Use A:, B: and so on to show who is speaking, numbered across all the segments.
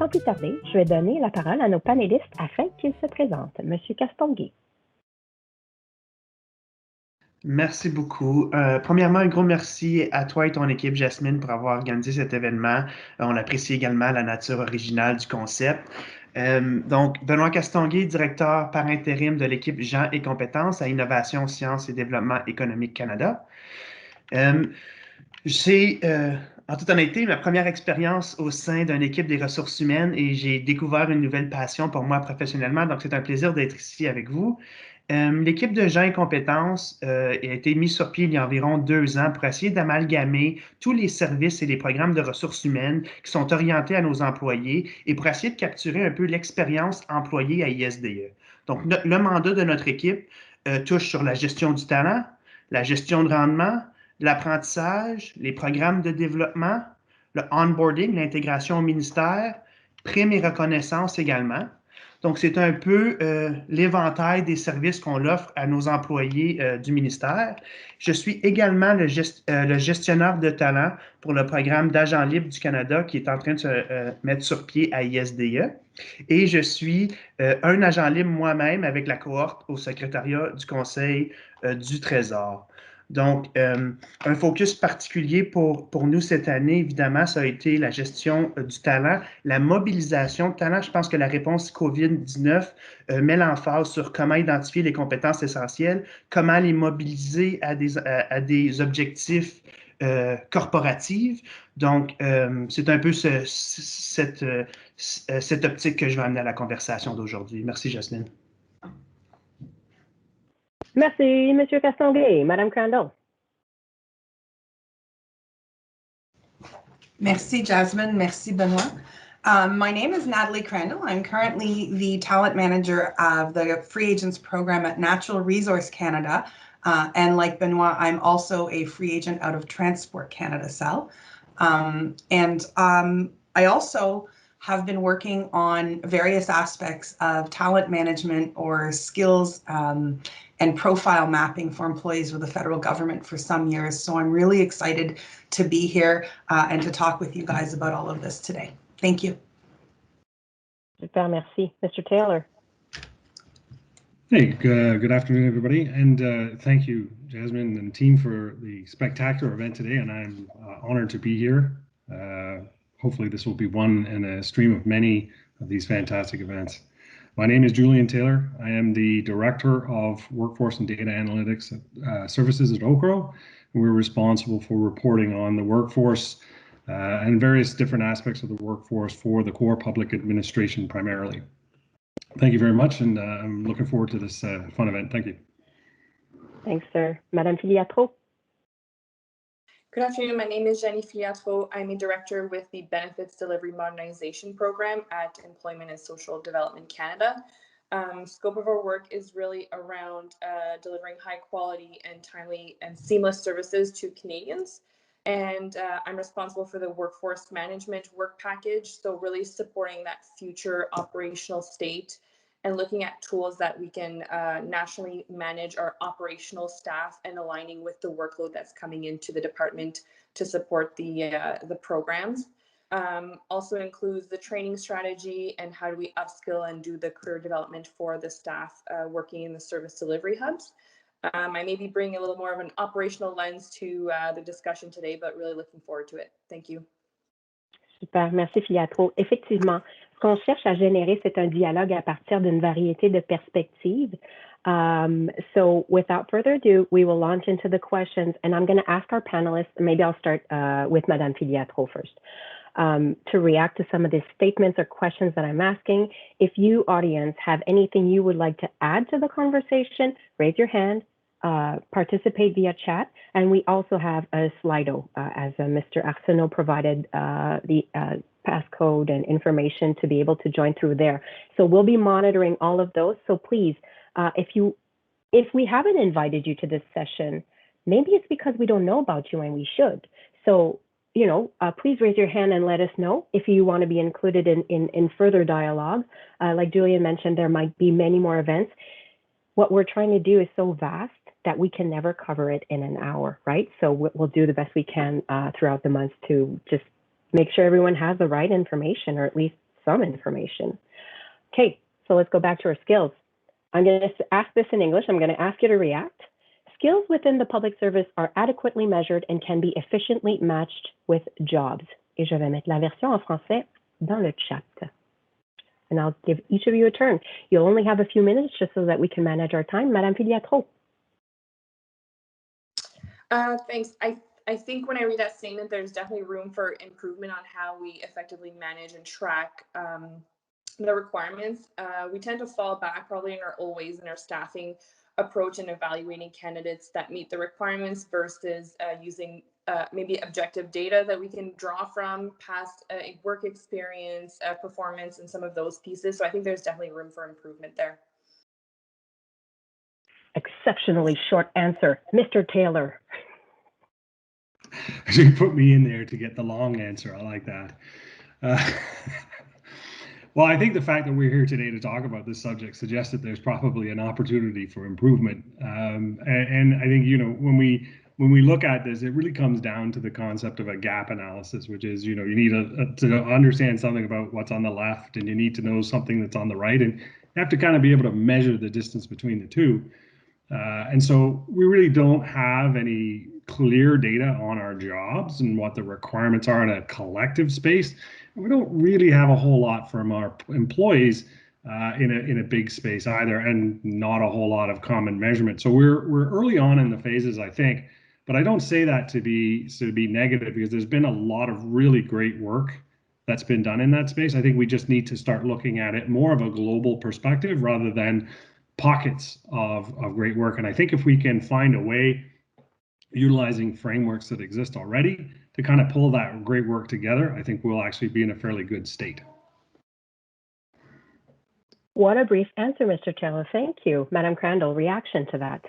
A: sans plus tarder, je vais donner la parole à nos panélistes afin qu'ils se présentent. Monsieur Castonguay.
B: Merci beaucoup. Premièrement, un gros merci à toi et ton équipe, Jasmine, pour avoir organisé cet événement. On apprécie également la nature originale du concept. Donc, Benoît Castonguay, directeur par intérim de l'équipe Gens et compétences à Innovation, Sciences et Développement économique Canada. C'est, en toute honnêteté, ma première expérience au sein d'une équipe des ressources humaines et j'ai découvert une nouvelle passion pour moi professionnellement. Donc, c'est un plaisir d'être ici avec vous. L'équipe de gens et compétences a été mise sur pied il y a environ 2 ans pour essayer d'amalgamer tous les services et les programmes de ressources humaines qui sont orientés à nos employés et pour essayer de capturer un peu l'expérience employée à ISDE. Donc, le mandat de notre équipe touche sur la gestion du talent, la gestion de rendement, l'apprentissage, les programmes de développement, le onboarding, l'intégration au ministère, primes et reconnaissance également. Donc, c'est un peu l'éventail des services qu'on offre à nos employés du ministère. Je suis également le gestionnaire de talent pour le programme d'agents libres du Canada qui est en train de se mettre sur pied à ISDE. Et je suis un agent libre moi-même avec la cohorte au secrétariat du Conseil du Trésor. Donc, un focus particulier pour nous cette année, évidemment, ça a été la gestion du talent, la mobilisation de talent. Je pense que la réponse COVID-19 met l'emphase sur comment identifier les compétences essentielles, comment les mobiliser à des objectifs corporatifs. Donc, c'est un peu cette optique que je vais amener à la conversation d'aujourd'hui. Merci, Jasmine.
A: Merci, Monsieur Castonguay. Madame Crandall.
C: Merci, Jasmine. Merci, Benoit. My name is Natalie Crandall. I'm currently the talent manager of the Free Agents program at Natural Resource Canada. And like Benoit, I'm also a free agent out of Transport Canada Cell. I also have been working on various aspects of talent management or skills and profile mapping for employees with the federal government for some years. So I'm really excited to be here and to talk with you guys about all of this today. Thank you.
A: Super, merci. Mr. Taylor.
D: Hey, good afternoon, everybody. And thank you, Jasmine and team, for the spectacular event today. And I'm honored to be here. Hopefully this will be one in a stream of many of these fantastic events. My name is Julian Taylor. I am the Director of Workforce and Data Analytics Services at Okro. And we're responsible for reporting on the workforce and various different aspects of the workforce for the core public administration primarily. Thank you very much, and I'm looking forward to this fun event. Thank you.
A: Thanks, sir. Madame Filiatro.
E: Good afternoon. My name is Jenny Filiatro. I'm a director with the Benefits Delivery Modernization Program at Employment and Social Development Canada. Scope of our work is really around delivering high quality and timely and seamless services to Canadians. And I'm responsible for the workforce management work package. So really supporting that future operational state and looking at tools that we can nationally manage our operational staff and aligning with the workload that's coming into the department to support the programs. Also includes the training strategy and how do we upskill and do the career development for the staff working in the service delivery hubs. I may be bringing a little more of an operational lens to the discussion today, but really looking forward to it. Thank you.
A: Super, merci Filiatro. Effectivement, ce qu'on cherche à générer, c'est un dialogue à partir d'une variété de perspectives. So without further ado, we will launch into the questions, and I'm going to ask our panelists, maybe I'll start with Madame Filiatro first, to react to some of the statements or questions that I'm asking. If you, audience, have anything you would like to add to the conversation, raise your hand. Participate via chat, and we also have a Slido as Mr. Arsenault provided the passcode and information to be able to join through there. So we'll be monitoring all of those. So please, if we haven't invited you to this session, maybe it's because we don't know about you and we should. So please raise your hand and let us know if you want to be included in further dialogue. Like Julian mentioned, there might be many more events. What we're trying to do is so vast that we can never cover it in an hour, right? So we'll do the best we can throughout the month to just make sure everyone has the right information, or at least some information. Okay, so let's go back to our skills. I'm going to ask this in English. I'm going to ask you to react. Skills within the public service are adequately measured and can be efficiently matched with jobs. Et je vais mettre la version en français dans le chat. And I'll give each of you a turn. You'll only have a few minutes just so that we can manage our time. Madame Filiatro.
E: Thanks. I think when I read that statement, there's definitely room for improvement on how we effectively manage and track the requirements. We tend to fall back probably in our old ways in our staffing approach and evaluating candidates that meet the requirements versus using maybe objective data that we can draw from past work experience, performance, and some of those pieces. So I think there's definitely room for improvement there.
A: Exceptionally short answer. Mr. Taylor.
D: You put me in there to get the long answer. I like that. Well, I think the fact that we're here today to talk about this subject suggests that there's probably an opportunity for improvement. And I think, when we look at this, it really comes down to the concept of a gap analysis, which is, you need to understand something about what's on the left, and you need to know something that's on the right, and you have to kind of be able to measure the distance between the two. And so we really don't have any clear data on our jobs and what the requirements are in a collective space. We don't really have a whole lot from our employees in a big space either, and not a whole lot of common measurement. So we're early on in the phases, I think, but I don't say that to be negative, because there's been a lot of really great work that's been done in that space. I think we just need to start looking at it more of a global perspective rather than pockets of great work. And I think if we can find a way, utilizing frameworks that exist already, to kind of pull that great work together, I think we'll actually be in a fairly good state.
A: What a brief answer, Mr. Taylor. Thank you. Madam Crandall, reaction to that?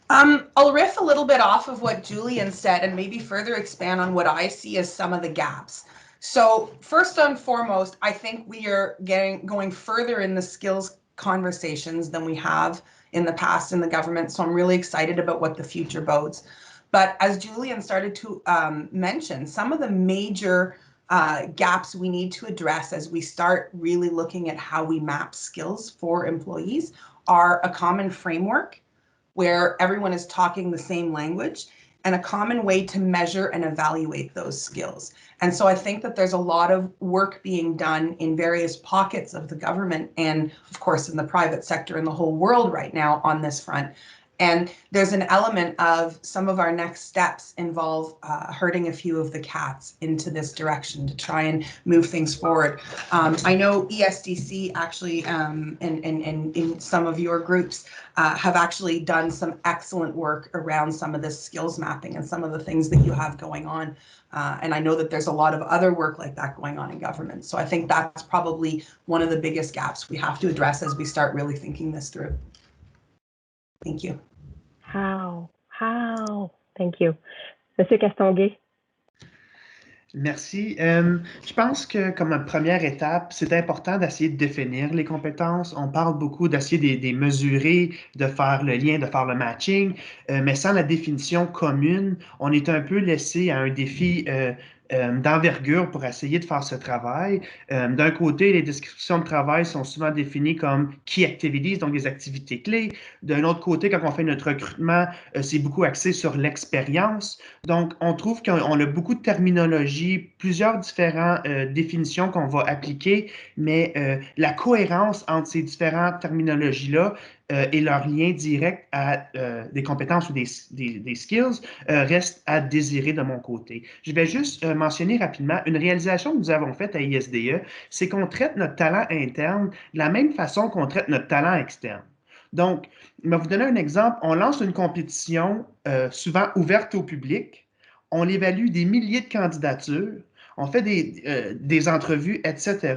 C: I'll riff a little bit off of what Julian said and maybe further expand on what I see as some of the gaps. So first and foremost, I think we are going further in the skills conversations than we have in the past in the government. So I'm really excited about what the future bodes. But as Julian started to mention, some of the major gaps we need to address as we start really looking at how we map skills for employees are a common framework where everyone is talking the same language, and a common way to measure and evaluate those skills. And so I think that there's a lot of work being done in various pockets of the government and, of course, in the private sector in the whole world right now on this front. And there's an element of some of our next steps involve herding a few of the cats into this direction to try and move things forward. I know ESDC actually, in some of your groups, have actually done some excellent work around some of this skills mapping and some of the things that you have going on. And I know that there's a lot of other work like that going on in government. So I think that's probably one of the biggest gaps we have to address as we start really thinking this through. Thank you.
A: How? Thank you. Monsieur Castonguay.
B: Merci. Je pense que comme première étape, c'est important d'essayer de définir les compétences. On parle beaucoup d'essayer de mesurer, de faire le lien, de faire le matching, mais sans la définition commune, on est un peu laissé à un défi d'envergure pour essayer de faire ce travail. D'un côté, les descriptions de travail sont souvent définies comme key activities, donc des activités clés. D'un autre côté, quand on fait notre recrutement, c'est beaucoup axé sur l'expérience. Donc, on trouve qu'on a beaucoup de terminologie, plusieurs différentes définitions qu'on va appliquer, mais la cohérence entre ces différentes terminologies-là et leur lien direct à des compétences ou des skills reste à désirer de mon côté. Je vais juste mentionner rapidement une réalisation que nous avons faite à ISDE, c'est qu'on traite notre talent interne de la même façon qu'on traite notre talent externe. Donc, je vais vous donner un exemple. On lance une compétition souvent ouverte au public. On évalue des milliers de candidatures. On fait des entrevues, etc.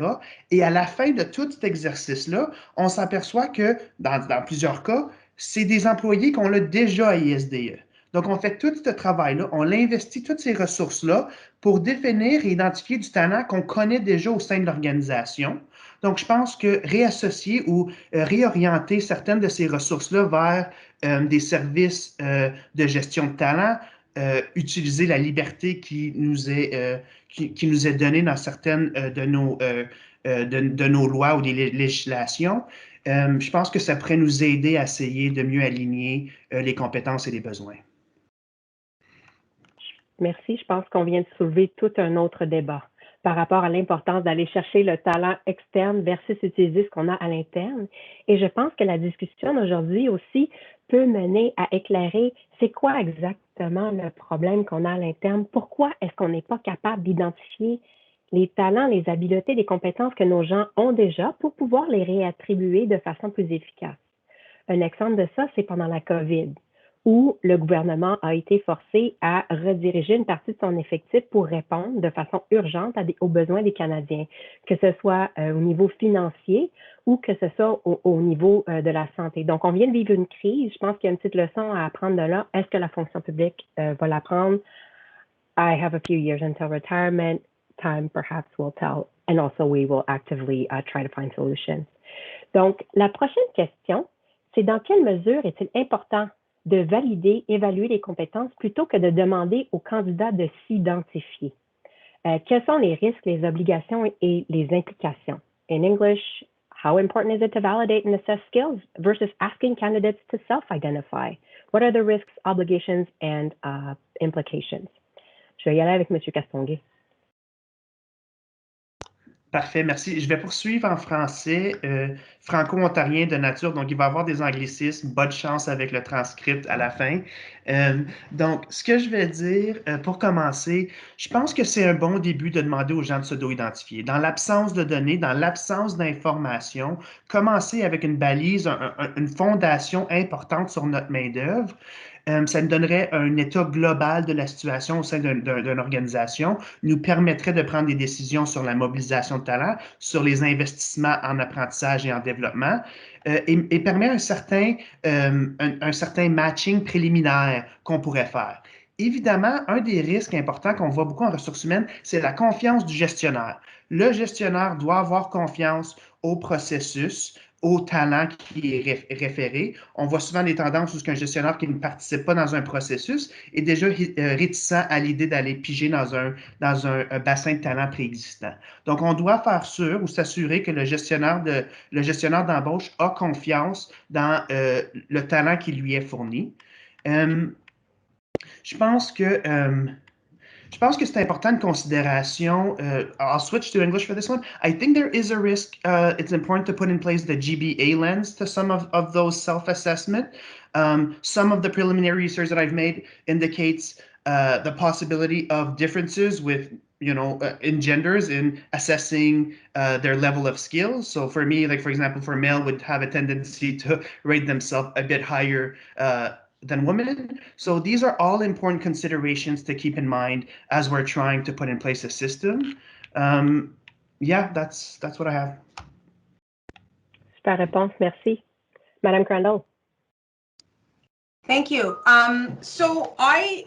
B: Et à la fin de tout cet exercice-là, on s'aperçoit que, dans plusieurs cas, c'est des employés qu'on a déjà à ISDE. Donc, on fait tout ce travail-là, on investit toutes ces ressources-là pour définir et identifier du talent qu'on connaît déjà au sein de l'organisation. Donc, je pense que réassocier ou réorienter certaines de ces ressources-là vers des services de gestion de talent utiliser la liberté qui nous est donnée dans certaines de nos lois ou des législations. Je pense que ça pourrait nous aider à essayer de mieux aligner les compétences et les besoins.
A: Merci. Je pense qu'on vient de soulever tout un autre débat par rapport à l'importance d'aller chercher le talent externe versus utiliser ce qu'on a à l'interne. Et je pense que la discussion d'aujourd'hui aussi peut mener à éclairer c'est quoi exactement le problème qu'on a à l'interne, pourquoi est-ce qu'on n'est pas capable d'identifier les talents, les habiletés, les compétences que nos gens ont déjà pour pouvoir les réattribuer de façon plus efficace. Un exemple de ça, c'est pendant la COVID, où le gouvernement a été forcé à rediriger une partie de son effectif pour répondre de façon urgente aux besoins des Canadiens, que ce soit au niveau financier ou que ce soit au niveau de la santé. Donc, on vient de vivre une crise. Je pense qu'il y a une petite leçon à apprendre de là. Est-ce que la fonction publique va l'apprendre? I have a few years until retirement. Time perhaps will tell. And also we will actively try to find solutions. Donc, la prochaine question, c'est dans quelle mesure est-il important de valider, évaluer les compétences plutôt que de demander aux candidats de s'identifier? Quels sont les risques, les obligations et les implications? In English, how important is it to validate and assess skills versus asking candidates to self-identify? What are the risks, obligations, and implications? Je vais y aller avec M. Castonguay.
B: Parfait, merci. Je vais poursuivre en français, franco-ontarien de nature, donc il va y avoir des anglicismes. Bonne chance avec le transcript à la fin. Donc, ce que je vais dire pour commencer, je pense que c'est un bon début de demander aux gens de s'auto-identifier. Dans l'absence de données, dans l'absence d'informations, commencer avec une balise, une fondation importante sur notre main-d'œuvre. Ça nous donnerait un état global de la situation au sein d'une organisation, nous permettrait de prendre des décisions sur la mobilisation de talent, sur les investissements en apprentissage et en développement, et permet un certain matching préliminaire qu'on pourrait faire. Évidemment, un des risques importants qu'on voit beaucoup en ressources humaines, c'est la confiance du gestionnaire. Le gestionnaire doit avoir confiance au processus, au talent qui est référé. On voit souvent des tendances où un gestionnaire qui ne participe pas dans un processus est déjà réticent à l'idée d'aller piger dans un bassin de talent préexistant. Donc, on doit faire sûr ou s'assurer que le gestionnaire d'embauche a confiance dans le talent qui lui est fourni. Je pense que c'est important une considération. I'll switch to English for this one. I think there is a risk. It's important to put in place the GBA lens to some of those self-assessment. Some of the preliminary research that I've made indicates the possibility of differences with in genders in assessing their level of skills. So for me, like for example, for male would have a tendency to rate themselves a bit higher than women. So these are all important considerations to keep in mind as we're trying to put in place a system. Yeah, that's what I have.
A: Super réponse, merci. Madame Crandall.
C: Thank you. So I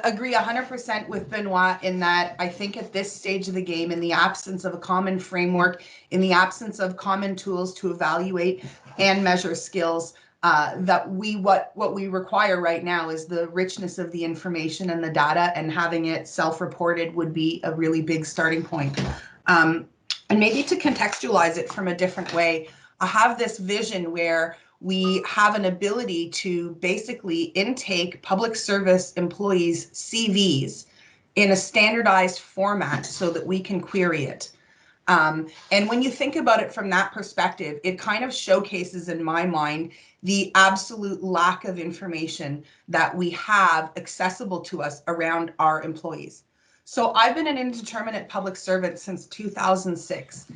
C: agree 100% with Benoit in that I think at this stage of the game, in the absence of a common framework, in the absence of common tools to evaluate and measure skills, that what we require right now is the richness of the information and the data, and having it self-reported would be a really big starting point. And maybe to contextualize it from a different way, I have this vision where we have an ability to basically intake public service employees' CVs in a standardized format so that we can query it. And when you think about it from that perspective, it kind of showcases in my mind the absolute lack of information that we have accessible to us around our employees. So I've been an indeterminate public servant since 2006.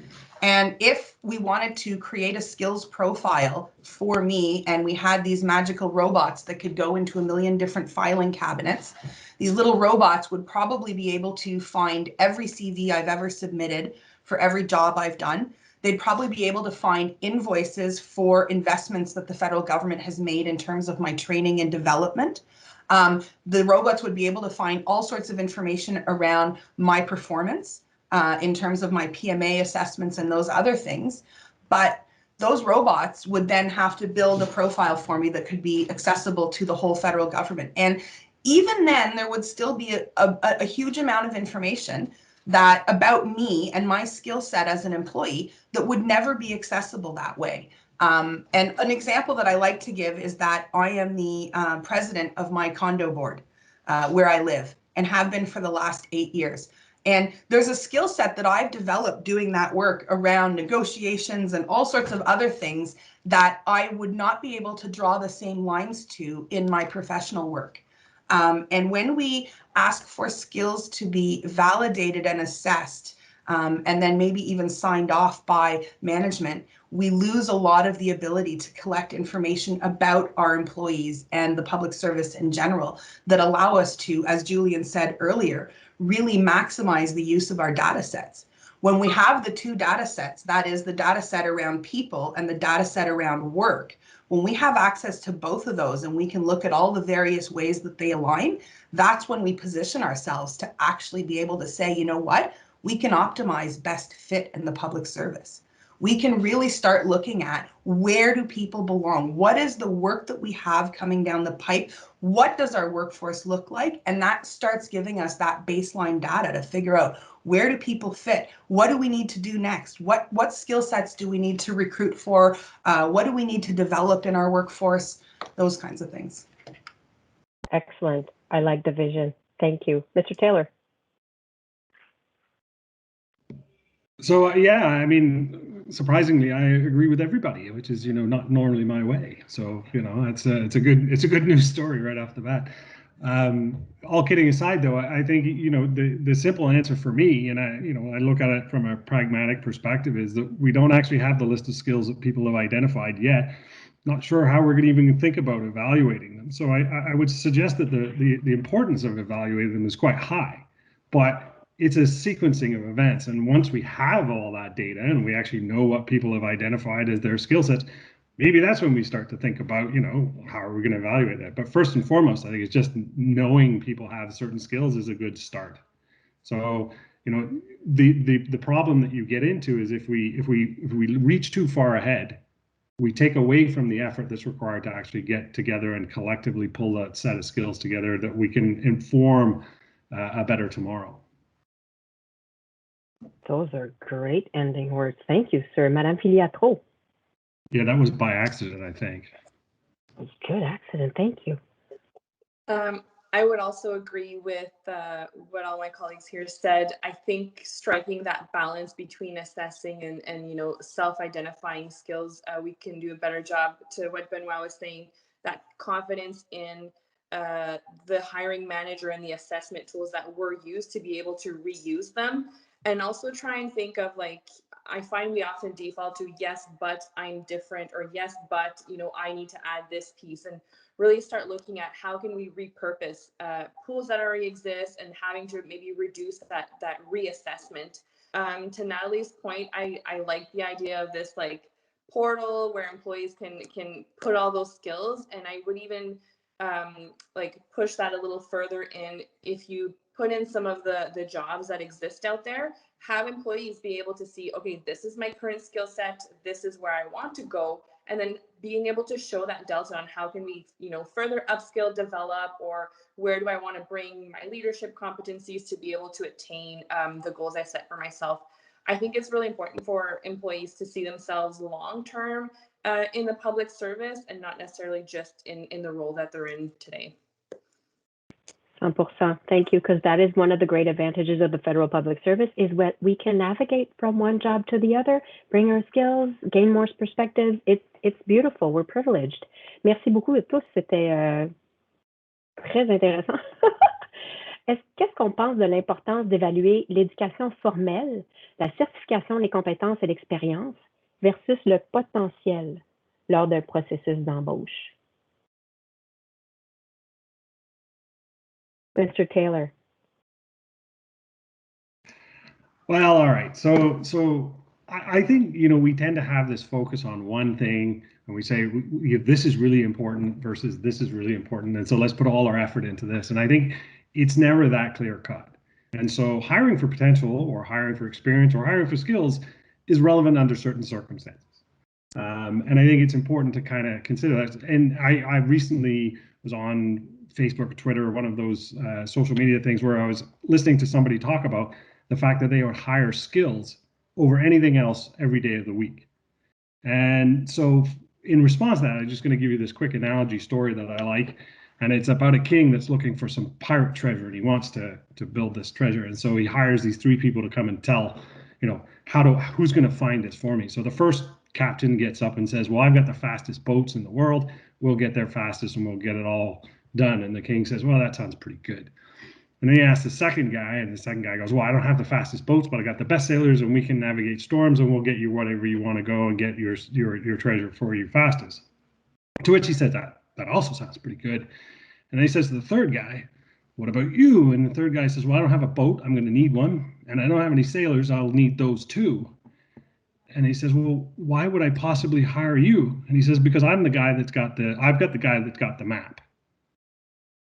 C: And if we wanted to create a skills profile for me, and we had these magical robots that could go into a million different filing cabinets, these little robots would probably be able to find every CV I've ever submitted for every job I've done. They'd probably be able to find invoices for investments that the federal government has made in terms of my training and development. The robots would be able to find all sorts of information around my performance in terms of my PMA assessments and those other things. But those robots would then have to build a profile for me that could be accessible to the whole federal government. And even then there would still be a huge amount of information that about me and my skill set as an employee that would never be accessible that way. And an example that I like to give is that I am the president of my condo board where I live and have been for the last 8 years. And there's a skill set that I've developed doing that work around negotiations and all sorts of other things that I would not be able to draw the same lines to in my professional work. And when we ask for skills to be validated and assessed, and then maybe even signed off by management, we lose a lot of the ability to collect information about our employees and the public service in general that allow us to, as Julian said earlier, really maximize the use of our data sets. When we have the two data sets, that is the data set around people and the data set around work, when we have access to both of those and we can look at all the various ways that they align, that's when we position ourselves to actually be able to say, you know what, we can optimize best fit in the public service. We can really start looking at where do people belong? What is the work that we have coming down the pipe? What does our workforce look like? And that starts giving us that baseline data to figure out where do people fit? What do we need to do next? What skill sets do we need to recruit for? What do we need to develop in our workforce? Those kinds of things.
A: Excellent. I like the vision. Thank you. Mr. Taylor.
D: So yeah, I mean, surprisingly, I agree with everybody, which is, not normally my way. So, it's a good news story right off the bat. All kidding aside, though, I think, the simple answer for me, and I look at it from a pragmatic perspective, is that we don't actually have the list of skills that people have identified yet. Not sure how we're going to even think about evaluating them. So I would suggest that the importance of evaluating them is quite high, but it's a sequencing of events. And once we have all that data and we actually know what people have identified as their skill sets, maybe that's when we start to think about, how are we going to evaluate that? But first and foremost, I think it's just knowing people have certain skills is a good start. So, the problem that you get into is if we reach too far ahead, we take away from the effort that's required to actually get together and collectively pull that set of skills together that we can inform a better tomorrow.
A: Those are great ending words. Thank you, sir. Madame Filiatro.
D: Yeah, that was by accident, I think.
A: Good accident. Thank you.
E: I would also agree with what all my colleagues here said. I think striking that balance between assessing and self-identifying skills, we can do a better job. To what Benoit was saying, that confidence in the hiring manager and the assessment tools that were used to be able to reuse them. And also try and think of, I find we often default to yes, but I'm different, or yes, but, I need to add this piece, and really start looking at how can we repurpose pools that already exist and having to maybe reduce that reassessment. To Natalie's point, I like the idea of this portal where employees can put all those skills, and I would even push that a little further in. If you put in some of the jobs that exist out there, have employees be able to see, okay, this is my current skill set, this is where I want to go, and then being able to show that delta on how can we, further upskill, develop, or where do I want to bring my leadership competencies to be able to attain the goals I set for myself. I think it's really important for employees to see themselves long-term in the public service and not necessarily just in the role that they're in today.
A: 100%. Thank you, because that is one of the great advantages of the federal public service is that we can navigate from one job to the other, bring our skills, gain more perspective. It's beautiful. We're privileged. Merci beaucoup à tous. C'était très intéressant. Qu'est-ce qu'on pense de l'importance d'évaluer l'éducation formelle, la certification, les compétences et l'expérience versus le potentiel lors d'un processus d'embauche? Mr. Taylor.
D: Well, all right. So I think, we tend to have this focus on one thing, and we say this is really important versus this is really important. And so let's put all our effort into this. And I think it's never that clear cut. And so hiring for potential or hiring for experience or hiring for skills is relevant under certain circumstances. And I think it's important to kind of consider that. And I recently was on Facebook or Twitter or one of those social media things where I was listening to somebody talk about the fact that they would hire skills over anything else every day of the week. And so in response to that, I'm just going to give you this quick analogy story that I like. And it's about a king that's looking for some pirate treasure, and he wants to build this treasure. And so he hires these 3 people to come and tell, who's going to find this for me. So the first captain gets up and says, well, I've got the fastest boats in the world. We'll get there fastest and we'll get it all done. And the king says, well, that sounds pretty good. And then he asks the second guy, and the second guy goes, well, I don't have the fastest boats, but I got the best sailors, and we can navigate storms, and we'll get you whatever you want to go and get your treasure for you fastest. To which he said, that also sounds pretty good. And then he says to the third guy, what about you? And the third guy says, well, I don't have a boat. I'm going to need one. And I don't have any sailors. I'll need those too. And he says, well, why would I possibly hire you? And he says, because I've got the guy that's got the map.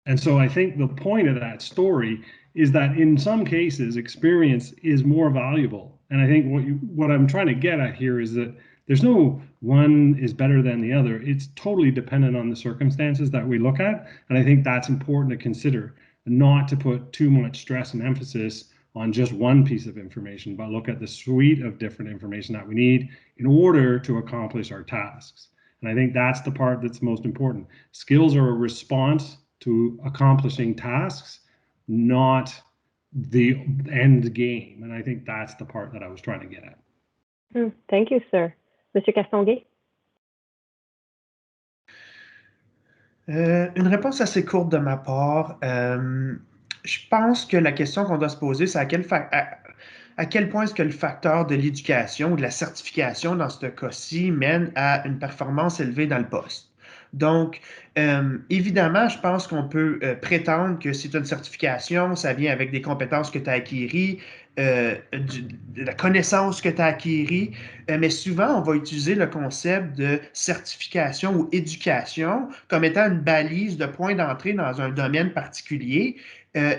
D: And so I think the point of that story is that in some cases, experience is more valuable. And I think what I'm trying to get at here is that there's no one is better than the other. It's totally dependent on the circumstances that we look at. And I think that's important to consider, not to put too much stress and emphasis on just one piece of information, but look at the suite of different information that we need in order to accomplish our tasks. And I think that's the part that's most important. Skills are a response to accomplishing tasks, not the end game. And I think that's the part that I was trying to get at.
A: Thank you, sir. Monsieur Castonguay?
B: Une réponse assez courte de ma part. Je pense que la question qu'on doit se poser, c'est à quel point est-ce que le facteur de l'éducation ou de la certification dans ce cas-ci mène à une performance élevée dans le poste. Donc, évidemment, je pense qu'on peut prétendre que c'est une certification, ça vient avec des compétences que tu as acquises, de la connaissance que tu as acquise, mais souvent, on va utiliser le concept de certification ou éducation comme étant une balise de point d'entrée dans un domaine particulier,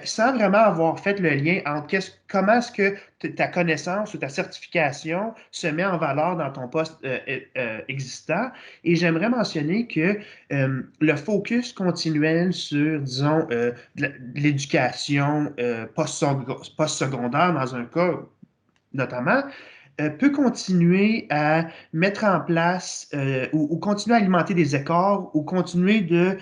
B: sans vraiment avoir fait le lien entre comment est-ce que ta connaissance ou ta certification se met en valeur dans ton poste existant. Et j'aimerais mentionner que le focus continuel sur, disons, l'éducation post-secondaire, dans un cas notamment, peut continuer à mettre en place ou continuer à alimenter des écarts ou continuer de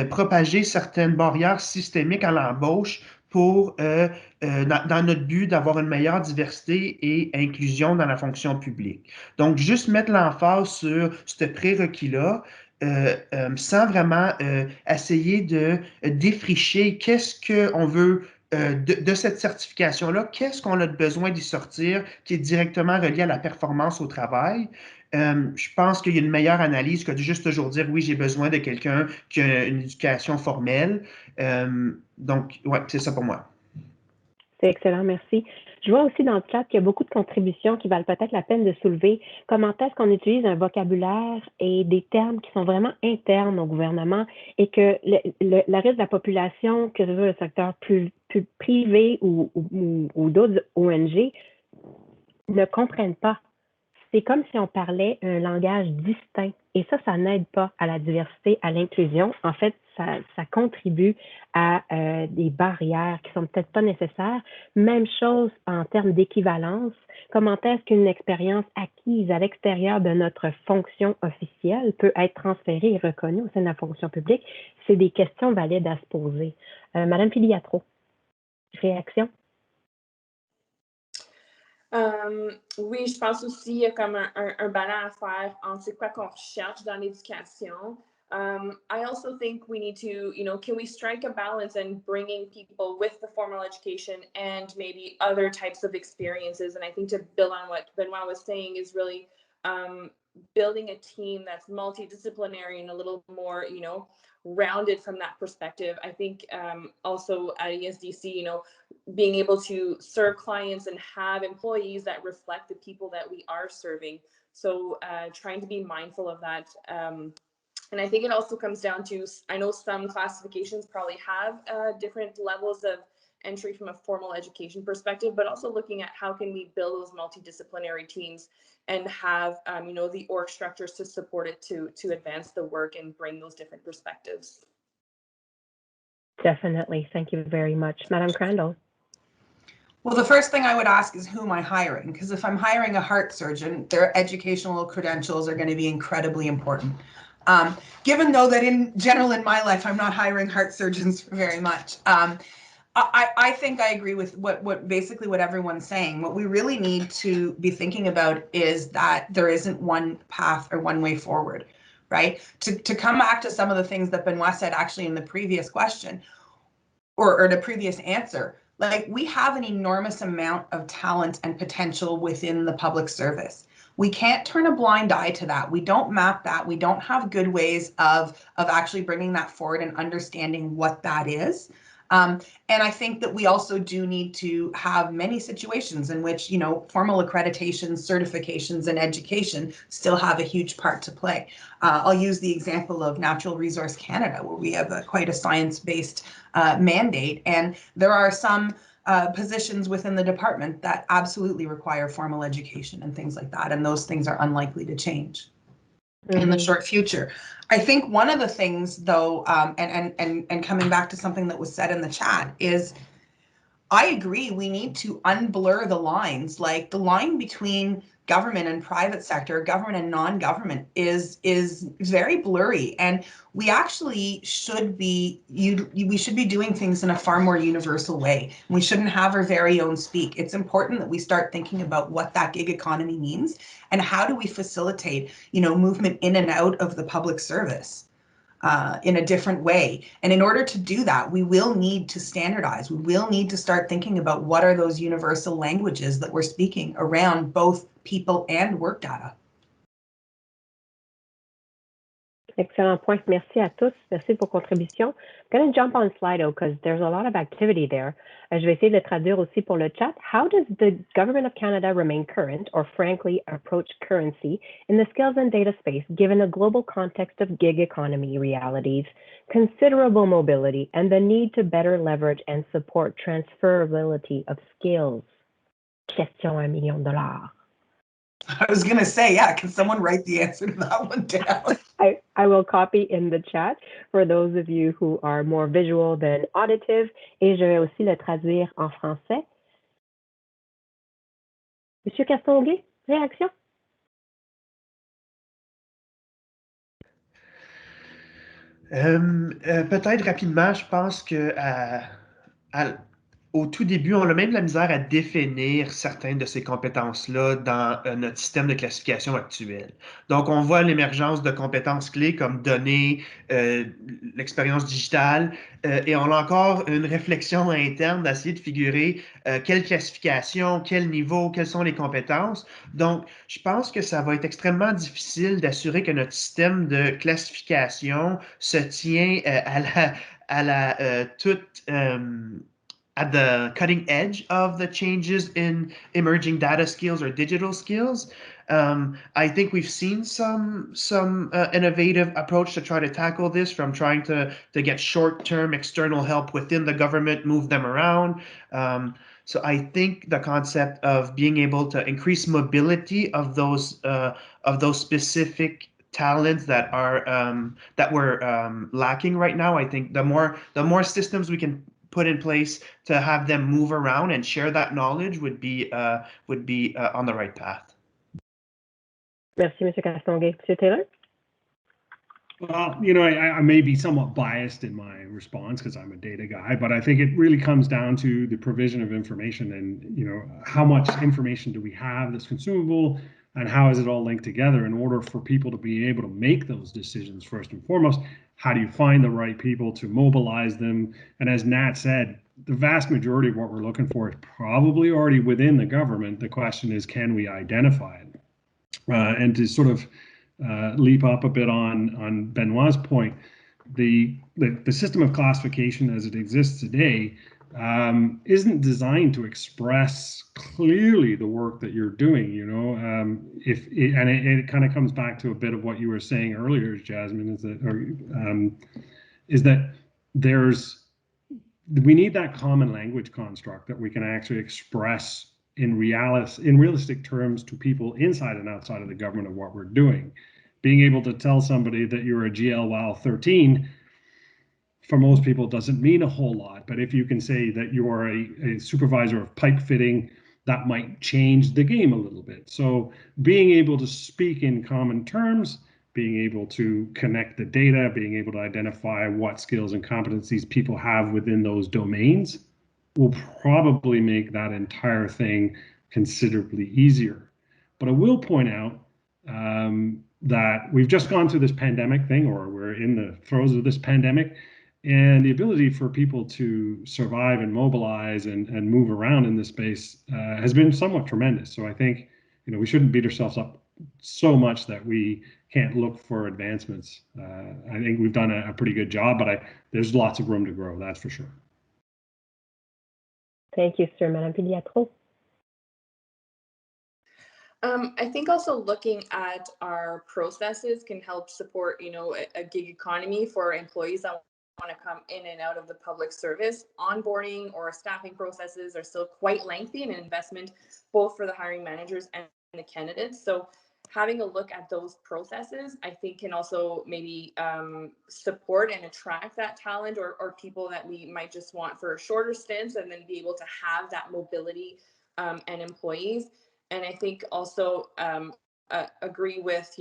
B: propager certaines barrières systémiques à l'embauche pour, dans notre but d'avoir une meilleure diversité et inclusion dans la fonction publique. Donc, juste mettre l'emphase sur ce prérequis-là, sans vraiment essayer de défricher qu'est-ce qu'on veut de cette certification-là, qu'est-ce qu'on a besoin d'y sortir qui est directement relié à la performance au travail. Je pense qu'il y a une meilleure analyse que de juste toujours dire oui, j'ai besoin de quelqu'un qui a une éducation formelle. Donc, ouais, c'est ça pour moi.
A: C'est excellent, merci. Je vois aussi dans le chat qu'il y a beaucoup de contributions qui valent peut-être la peine de soulever. Comment est-ce qu'on utilise un vocabulaire et des termes qui sont vraiment internes au gouvernement et que le reste de la population, que ce soit le secteur plus privé ou d'autres ONG, ne comprennent pas. C'est comme si on parlait un langage distinct. Et ça n'aide pas à la diversité, à l'inclusion. En fait, ça contribue à des barrières qui sont peut-être pas nécessaires. Même chose en termes d'équivalence. Comment est-ce qu'une expérience acquise à l'extérieur de notre fonction officielle peut être transférée et reconnue au sein de la fonction publique? C'est des questions valides à se poser. Madame Filiatro, réaction?
E: Oui, je pense aussi qu'il y a comme un ballon à faire entre c'est quoi qu'on recherche dans l'éducation. I also think we need to, can we strike a balance in bringing people with the formal education and maybe other types of experiences? And I think to build on what Benoit was saying is really building a team that's multidisciplinary and a little more, rounded from that perspective. I think also at ESDC, being able to serve clients and have employees that reflect the people that we are serving. So trying to be mindful of that. And I think it also comes down to, I know some classifications probably have different levels of entry from a formal education perspective, but also looking at how can we build those multidisciplinary teams and have, the org structures to support it to advance the work and bring those different perspectives.
A: Definitely. Thank you very much. Madam Crandall.
C: Well, the first thing I would ask is who am I hiring? Because if I'm hiring a heart surgeon, their educational credentials are going to be incredibly important. Given though that in general in my life, I'm not hiring heart surgeons very much. I think I agree with what basically what everyone's saying. What we really need to be thinking about is that there isn't one path or one way forward, right? To come back to some of the things that Benoit said actually in the previous question or the previous answer, like we have an enormous amount of talent and potential within the public service. We can't turn a blind eye to that. We don't map that. We don't have good ways of actually bringing that forward and understanding what that is. And I think that we also do need to have many situations in which, you know, formal accreditations, certifications, and education still have a huge part to play. I'll use the example of Natural Resource Canada, where we have quite a science-based mandate, and there are some positions within the department that absolutely require formal education and things like that, and those things are unlikely to change in the short future. I think one of the things, though, and coming back to something that was said in the chat, is I agree we need to unblur the lines. Like the line between government and private sector, government and non-government is very blurry, and we actually should be we should be doing things in a far more universal way. We shouldn't have our very own speak. It's important that we start thinking about what that gig economy means and how do we facilitate, you know, movement in and out of the public service in a different way. And in order to do that, we will need to standardize. We will need to start thinking about what are those universal languages that we're speaking around both people and work data.
A: Excellent point. Merci à tous. Merci pour contribution. I'm going to jump on Slido because there's a lot of activity there. Je vais essayer de le traduire aussi pour le chat. How does the Government of Canada remain current or frankly approach currency in the skills and data space given a global context of gig economy realities, considerable mobility, and the need to better leverage and support transferability of skills? Question $1 million.
C: I was going to say, yeah, can someone write the answer to that one down?
A: I will copy in the chat for those of you who are more visual than auditive, et je vais aussi le traduire en français. Monsieur Castonguay, réaction?
B: Peut-être rapidement, je pense que au tout début, on a même de la misère à définir certaines de ces compétences-là dans notre système de classification actuel. Donc, on voit l'émergence de compétences clés comme donner l'expérience digitale, et on a encore une réflexion interne d'essayer de figurer quelle classification, quel niveau, quelles sont les compétences. Donc, je pense que ça va être extrêmement difficile d'assurer que notre système de classification se tient à la toute at the cutting edge of the changes in emerging data skills or digital skills. I think we've seen some innovative approach to try to tackle this, from trying to get short-term external help within the government, move them around. So I think the concept of being able to increase mobility of those specific talents that we're lacking right now. I think the more systems we can put in place to have them move around and share that knowledge would be on the right path.
A: Merci, Monsieur Castonguay. Monsieur Taylor?
D: Well, you know, I may be somewhat biased in my response because I'm a data guy, but I think it really comes down to the provision of information and, you know, how much information do we have that's consumable and how is it all linked together in order for people to be able to make those decisions first and foremost. How do you find the right people to mobilize them? And as Nat said, the vast majority of what we're looking for is probably already within the government. The question is, can we identify it? And to sort of leap up a bit on Benoit's point, the system of classification as it exists today isn't designed to express clearly the work that you're doing. You know, it kind of comes back to a bit of what you were saying earlier, Jasmine, is that we need that common language construct that we can actually express in realistic terms to people inside and outside of the government of what we're doing. Being able to tell somebody that you're a GLWAL 13 for most people doesn't mean a whole lot. But if you can say that you are a supervisor of pipe fitting, that might change the game a little bit. So being able to speak in common terms, being able to connect the data, being able to identify what skills and competencies people have within those domains will probably make that entire thing considerably easier. But I will point out that we've just gone through this pandemic thing, or we're in the throes of this pandemic, and the ability for people to survive and mobilize and move around in this space has been somewhat tremendous. So I think, we shouldn't beat ourselves up so much that we can't look for advancements. I think we've done a pretty good job, but there's lots of room to grow, that's for sure.
A: Thank you, sir. Madame Filiatro.
E: I think also looking at our processes can help support, a gig economy for employees that want to come in and out of the public service. Onboarding or staffing processes are still quite lengthy and an investment both for the hiring managers and the candidates. So having a look at those processes, I think, can also maybe support and attract that talent or people that we might just want for shorter stints, and then be able to have that mobility and employees. And I think also agree with,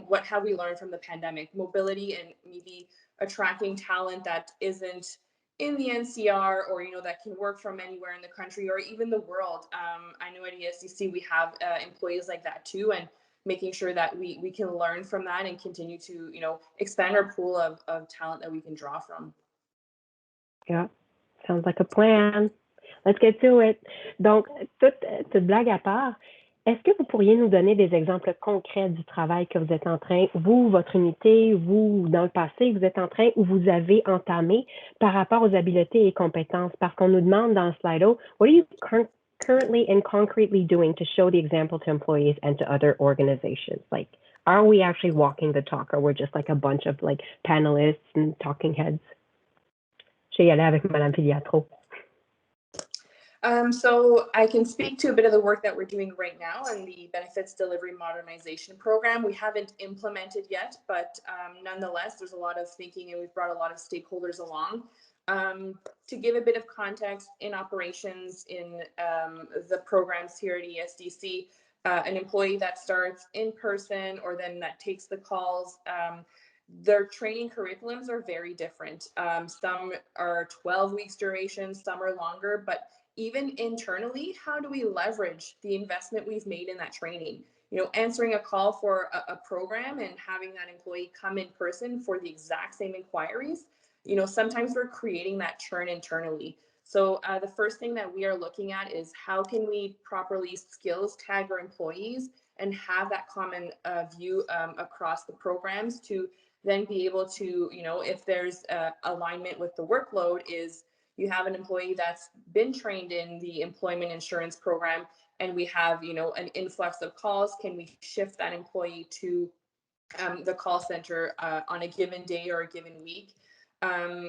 E: what have we learned from the pandemic? Mobility and maybe attracting talent that isn't in the NCR, or, that can work from anywhere in the country or even the world. I know at ESDC we have employees like that too, and making sure that we can learn from that and continue to, expand our pool of talent that we can draw from.
A: Yeah, sounds like a plan. Let's get to it. Donc, toute blague à part, est-ce que vous pourriez nous donner des exemples concrets du travail que vous êtes en train, vous, votre unité, vous, dans le passé, vous êtes en train ou vous avez entamé par rapport aux habiletés et compétences? Parce qu'on nous demande dans Slido, what are you currently and concretely doing to show the example to employees and to other organizations? Like, are we actually walking the talk, or we're just like a bunch of like panelists and talking heads? Je vais y aller avec Madame Filiatro.
E: So I can speak to a bit of the work that we're doing right now in the Benefits Delivery Modernization Program. We haven't implemented yet, but nonetheless, there's a lot of thinking, and we've brought a lot of stakeholders along. To give a bit of context, in operations in the programs here at ESDC, an employee that starts in person or then that takes the calls, their training curriculums are very different. Some are 12 weeks duration, some are longer, but even internally, how do we leverage the investment we've made in that training? Answering a call for a program and having that employee come in person for the exact same inquiries, sometimes we're creating that churn internally. So the first thing that we are looking at is how can we properly skills tag our employees and have that common view across the programs, to then be able to, if there's alignment with the workload, is you have an employee that's been trained in the employment insurance program, and we have, an influx of calls. Can we shift that employee to the call center on a given day or a given week?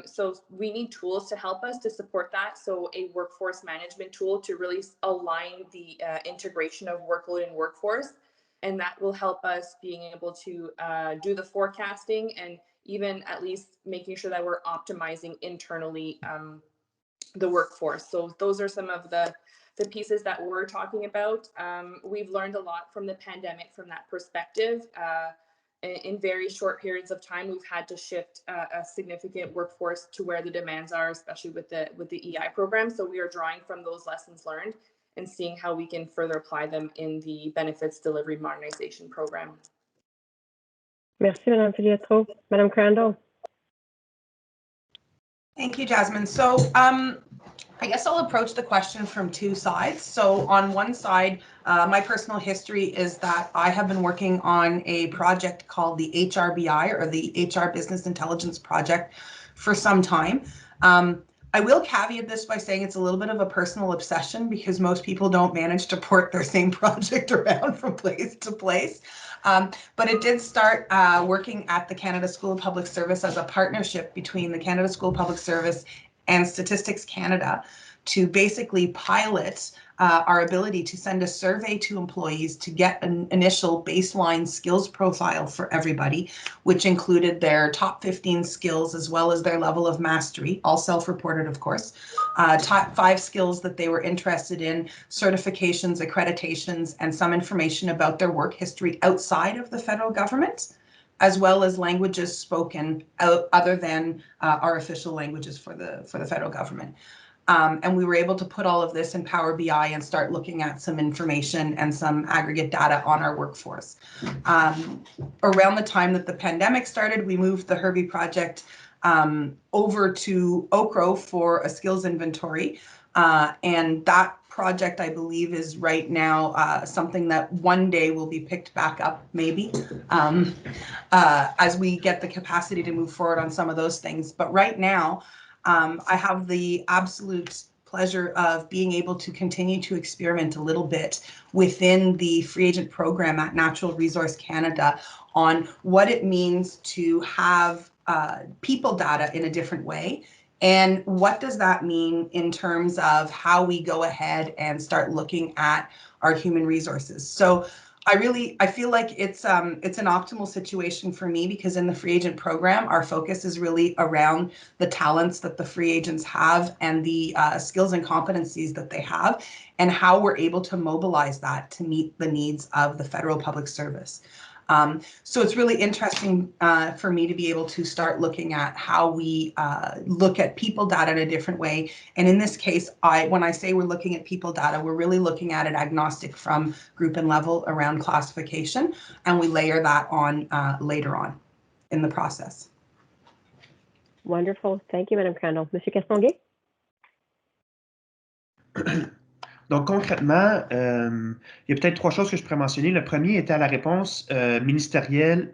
E: So we need tools to help us to support that. So a workforce management tool to really align the integration of workload and workforce. And that will help us being able to do the forecasting, and even at least making sure that we're optimizing internally the workforce. So those are some of the pieces that we're talking about. We've learned a lot from the pandemic from that perspective. In very short periods of time, we've had to shift a significant workforce to where the demands are, especially with the EI program. So we are drawing from those lessons learned and seeing how we can further apply them in the Benefits Delivery Modernization Program.
A: Merci, Madame Filiatro. Madame Crandall.
C: Thank you, Jasmine. So I guess I'll approach the question from two sides. So on one side, my personal history is that I have been working on a project called the HRBI, or the HR Business Intelligence Project, for some time. I will caveat this by saying it's a little bit of a personal obsession, because most people don't manage to port their same project around from place to place. But it did start working at the Canada School of Public Service as a partnership between the Canada School of Public Service and Statistics Canada to basically pilot our ability to send a survey to employees to get an initial baseline skills profile for everybody, which included their top 15 skills as well as their level of mastery, all self-reported, of course. Top 5 skills that they were interested in, certifications, accreditations, and some information about their work history outside of the federal government, as well as languages spoken other than our official languages for the federal government. And we were able to put all of this in Power BI and start looking at some information and some aggregate data on our workforce. Around the time that the pandemic started, we moved the Herbie project over to Okro for a skills inventory. And that project, I believe, is right now something that one day will be picked back up, maybe, as we get the capacity to move forward on some of those things. But right now, I have the absolute pleasure of being able to continue to experiment a little bit within the free agent program at Natural Resource Canada on what it means to have people data in a different way. And what does that mean in terms of how we go ahead and start looking at our human resources? So I feel like it's an optimal situation for me, because in the free agent program, our focus is really around the talents that the free agents have and the skills and competencies that they have, and how we're able to mobilize that to meet the needs of the federal public service. So it's really interesting for me to be able to start looking at how we look at people data in a different way. And in this case, when I say we're looking at people data, we're really looking at it agnostic from group and level around classification, and we layer that on later on in the process.
A: Wonderful. Thank you, Madame Crandall. Monsieur Castonguay?
B: Donc, concrètement, il y a peut-être 3 choses que je pourrais mentionner. Le premier était à la réponse ministérielle,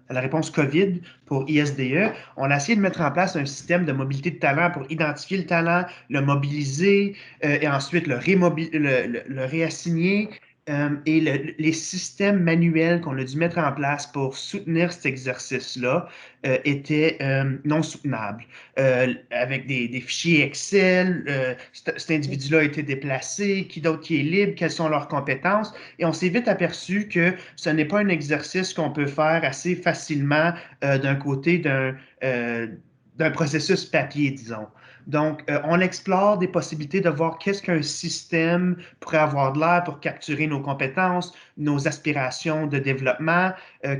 B: à la réponse COVID pour ISDE. On a essayé de mettre en place un système de mobilité de talent pour identifier le talent, le mobiliser et ensuite le réassigner. Et les systèmes manuels qu'on a dû mettre en place pour soutenir cet exercice-là étaient non soutenables. Avec des fichiers Excel, cet individu-là a été déplacé, qui d'autre qui est libre, quelles sont leurs compétences. Et on s'est vite aperçu que ce n'est pas un exercice qu'on peut faire assez facilement d'un côté d'un processus papier, disons. Donc, on explore des possibilités de voir qu'est-ce qu'un système pourrait avoir de l'air pour capturer nos compétences, nos aspirations de développement,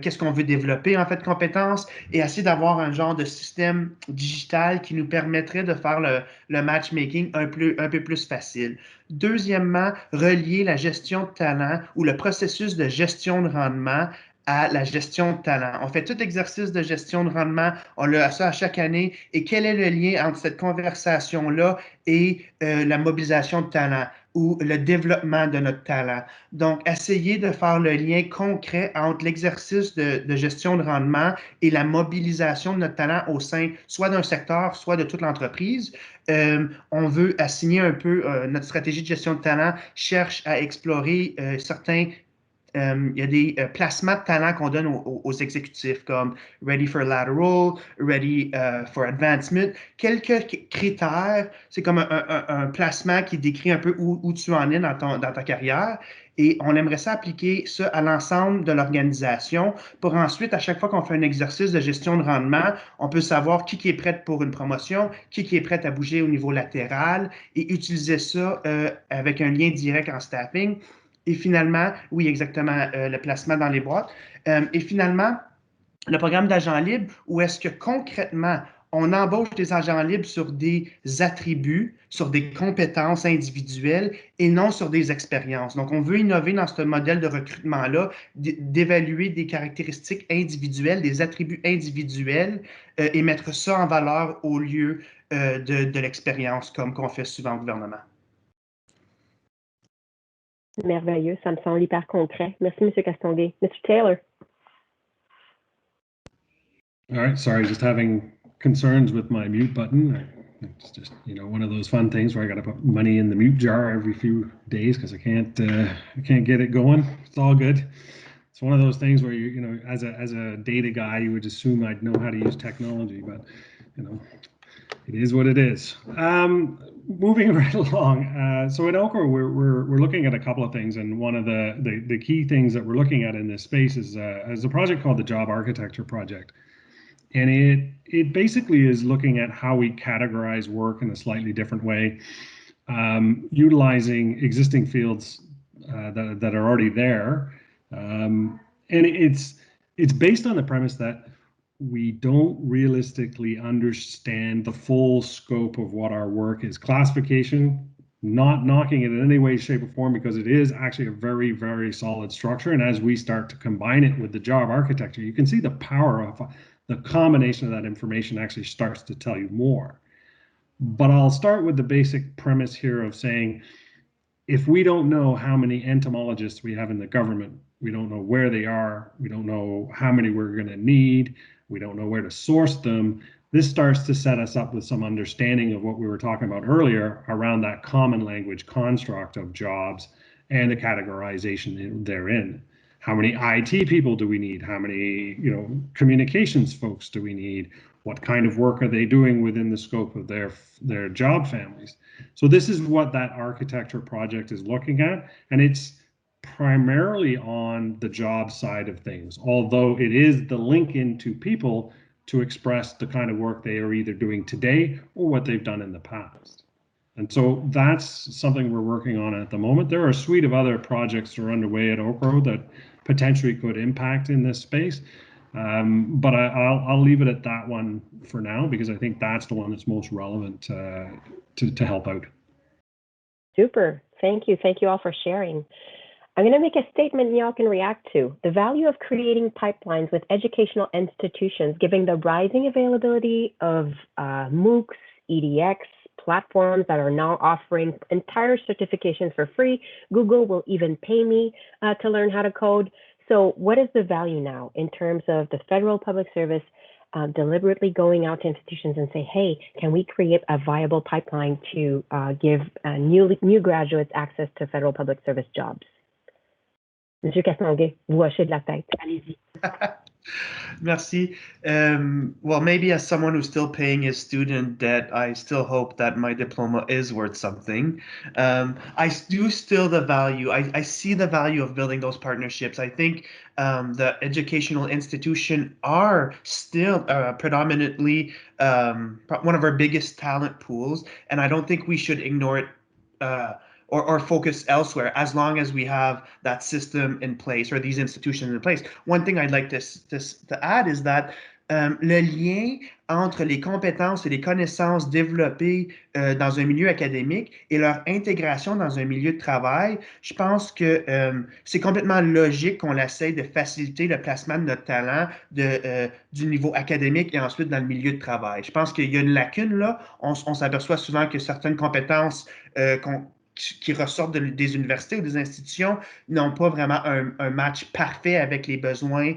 B: qu'est-ce qu'on veut développer en fait de compétences, et essayer d'avoir un genre de système digital qui nous permettrait de faire le matchmaking un peu plus facile. Deuxièmement, relier la gestion de talent ou le processus de gestion de rendement à la gestion de talent. On fait tout exercice de gestion de rendement, on a ça à chaque année. Et quel est le lien entre cette conversation-là et la mobilisation de talent ou le développement de notre talent? Donc, essayer de faire le lien concret entre l'exercice de gestion de rendement et la mobilisation de notre talent au sein soit d'un secteur, soit de toute l'entreprise. On veut assigner un peu notre stratégie de gestion de talent, cherche à explorer certains il y a des placements de talent qu'on donne aux exécutifs comme Ready for Lateral, Ready for Advancement. Quelques critères, c'est comme un placement qui décrit un peu où tu en es dans ta carrière. Et on aimerait ça appliquer ça à l'ensemble de l'organisation pour ensuite, à chaque fois qu'on fait un exercice de gestion de rendement, on peut savoir qui est prêt pour une promotion, qui est prêt à bouger au niveau latéral et utiliser ça avec un lien direct en staffing. Et finalement, oui, exactement, le placement dans les boîtes. Et finalement, le programme d'agents libres, où est-ce que concrètement, on embauche des agents libres sur des attributs, sur des compétences individuelles et non sur des expériences. Donc, on veut innover dans ce modèle de recrutement-là, d'évaluer des caractéristiques individuelles, des attributs individuels et mettre ça en valeur au lieu de l'expérience, comme qu'on fait souvent au gouvernement.
A: Merveilleux, ça me semble hyper concret. Merci, M. Castonguay. Mr. Taylor.
D: All right, sorry, just having concerns with my mute button. It's just, one of those fun things where I got to put money in the mute jar every few days because I can't get it going. It's all good. It's one of those things where as a data guy, you would assume I'd know how to use technology, but It is what it is. Moving right along. So at Okra, we're looking at a couple of things, and one of the key things that we're looking at in this space is a project called the Job Architecture Project. And it basically is looking at how we categorize work in a slightly different way, utilizing existing fields that are already there. And it's based on the premise that we don't realistically understand the full scope of what our work is. Classification, not knocking it in any way, shape, or form, because it is actually a very, very solid structure. And as we start to combine it with the job architecture, you can see the power of the combination of that information actually starts to tell you more. But I'll start with the basic premise here of saying, if we don't know how many entomologists we have in the government, we don't know where they are, we don't know how many we're going to need, we don't know where to source them, this starts to set us up with some understanding of what we were talking about earlier around that common language construct of jobs and the categorization therein. How many IT people do we need? How many, communications folks do we need? What kind of work are they doing within the scope of their job families? So this is what that architecture project is looking at, and it's primarily on the job side of things, although it is the link into people to express the kind of work they are either doing today or what they've done in the past. And so that's something we're working on at the moment. There are a suite of other projects that are underway at Okro that potentially could impact in this space. But I'll leave it at that one for now, because I think that's the one that's most relevant to help out.
A: Super. Thank you. Thank you all for sharing. I'm going to make a statement y'all can react to. The value of creating pipelines with educational institutions, given the rising availability of MOOCs, EDX, platforms that are now offering entire certifications for free. Google will even pay me to learn how to code. So what is the value now in terms of the federal public service deliberately going out to institutions and say, hey, can we create a viable pipeline to give new graduates access to federal public service jobs? Monsieur Castonguay, vous hochez de la tête. Allez-y.
B: Merci. Well, maybe as someone who's still paying his student debt, I still hope that my diploma is worth something. I do still the value. I see the value of building those partnerships. I think the educational institution are still predominantly one of our biggest talent pools, and I don't think we should ignore it or focus elsewhere as long as we have that system in place or these institutions in place. One thing I'd like to add is that le lien entre les compétences et les connaissances développées dans un milieu académique et leur intégration dans un milieu de travail, je pense que c'est complètement logique qu'on essaie de faciliter le placement de notre talent du niveau académique et ensuite dans le milieu de travail. Je pense qu'il y a une lacune là. On s'aperçoit souvent que certaines compétences qui ressortent des universités ou des institutions n'ont pas vraiment un match parfait avec les besoins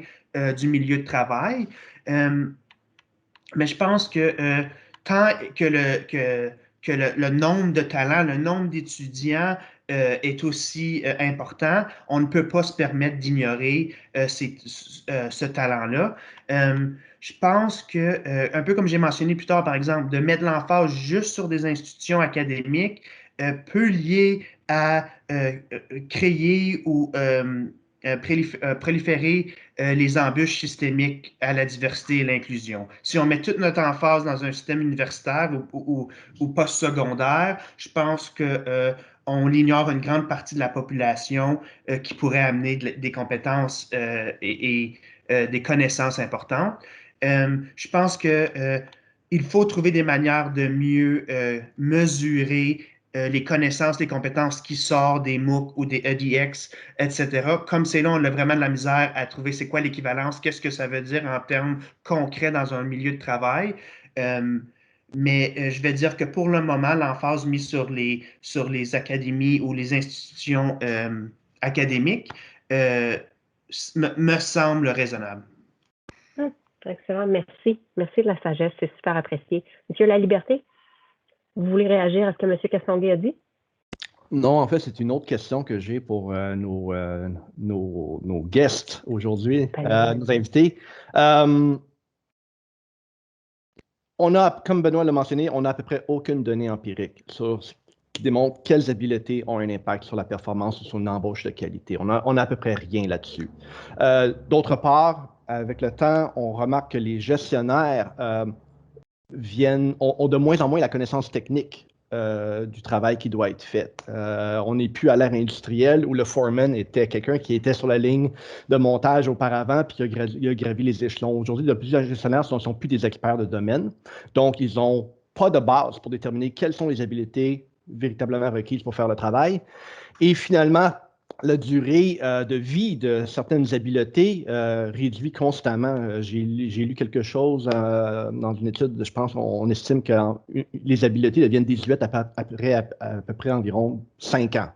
B: du milieu de travail. Mais je pense que tant que le nombre de talents, le nombre d'étudiants est aussi important, on ne peut pas se permettre d'ignorer ce talent-là. Je pense que, un peu comme j'ai mentionné plus tard, par exemple, de mettre l'emphase juste sur des institutions académiques peut lier à créer ou proliférer les embûches systémiques à la diversité et l'inclusion. Si on met toute notre emphase dans un système universitaire ou post-secondaire, je pense qu'on ignore une grande partie de la population qui pourrait amener des compétences et des connaissances importantes. Je pense qu'il faut trouver des manières de mieux mesurer les connaissances, les compétences qui sortent des MOOC ou des EDX, etc. Comme c'est là, on a vraiment de la misère à trouver c'est quoi l'équivalence, qu'est-ce que ça veut dire en termes concrets dans un milieu de travail. Mais je vais dire que pour le moment, l'emphase mise sur les académies ou les institutions académiques me semble raisonnable.
A: Excellent, merci. Merci de la sagesse, c'est super apprécié. Monsieur Laliberté, vous voulez réagir à ce que M. Castonguay a dit?
F: Non, en fait, c'est une autre question que j'ai pour nos guests aujourd'hui, nos invités. On a, comme Benoît l'a mentionné, on n'a à peu près aucune donnée empirique sur ce qui démontre quelles habiletés ont un impact sur la performance ou sur une embauche de qualité. On a à peu près rien là-dessus. D'autre part, avec le temps, on remarque que les gestionnaires ont de moins en moins la connaissance technique du travail qui doit être fait. On n'est plus à l'ère industrielle où le foreman était quelqu'un qui était sur la ligne de montage auparavant puis il a gravi les échelons. Aujourd'hui, plusieurs gestionnaires ne sont plus des experts de domaine, donc ils n'ont pas de base pour déterminer quelles sont les habiletés véritablement requises pour faire le travail. Et finalement, la durée de vie de certaines habiletés réduit constamment. J'ai lu quelque chose dans une étude, je pense, on estime que les habiletés deviennent désuètes à peu près environ 5 ans.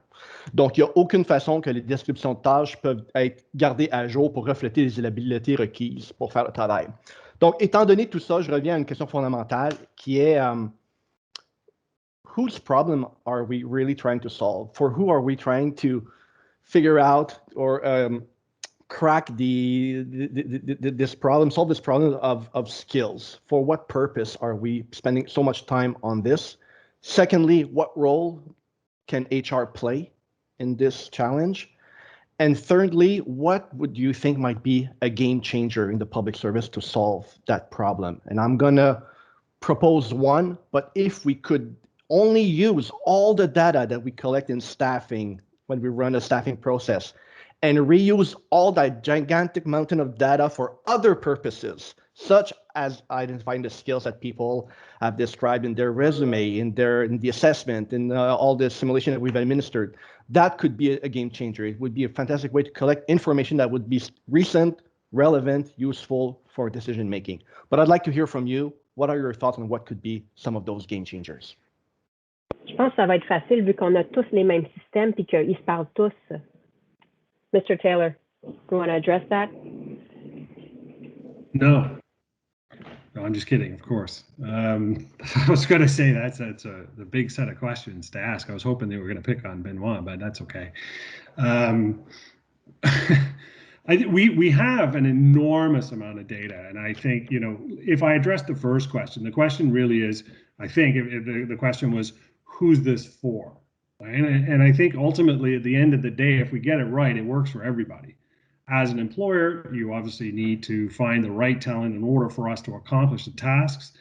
F: Donc, il n'y a aucune façon que les descriptions de tâches peuvent être gardées à jour pour refléter les habiletés requises pour faire le travail. Donc, étant donné tout ça, je reviens à une question fondamentale qui est whose problem are we really trying to solve? For who are we trying to figure out or crack this problem, solve this problem of skills? For what purpose are we spending so much time on this? Secondly, what role can HR play in this challenge? And thirdly, what would you think might be a game changer in the public service to solve that problem? And I'm gonna propose one, but if we could only use all the data that we collect in staffing when we run a staffing process and reuse all that gigantic mountain of data for other purposes, such as identifying the skills that people have described in their resume, in the assessment, in all the simulation that we've administered, that could be a game changer. It would be a fantastic way to collect information that would be recent, relevant, useful for decision making. But I'd like to hear from you. What are your thoughts on what could be some of those game changers?
A: Je pense que ça va être facile vu qu'on a tous les mêmes systèmes et qu'ils se parlent tous. Mr. Taylor, you want to address that?
D: No, I'm just kidding, of course. I was going to say that's a big set of questions to ask. I was hoping they were going to pick on Benoit, but that's okay. We have an enormous amount of data, and I think, if I address the first question, the question really is, I think if the question was, who's this for? And I think ultimately at the end of the day, if we get it right, it works for everybody. As an employer, you obviously need to find the right talent in order for us to accomplish the tasks.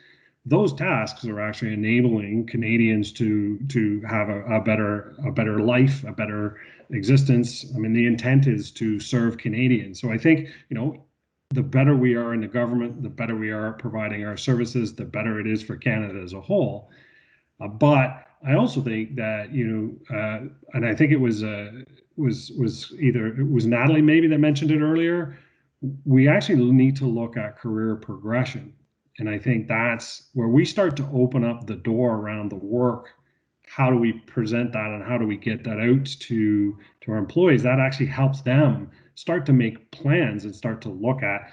D: Those tasks are actually enabling Canadians to have a better life, a better existence. I mean, the intent is to serve Canadians. So I think, the better we are in the government, the better we are providing our services, the better it is for Canada as a whole. But I also think that, and I think it was Natalie maybe that mentioned it earlier, we actually need to look at career progression. And I think that's where we start to open up the door around the work. How do we present that and how do we get that out to our employees? That actually helps them start to make plans and start to look at,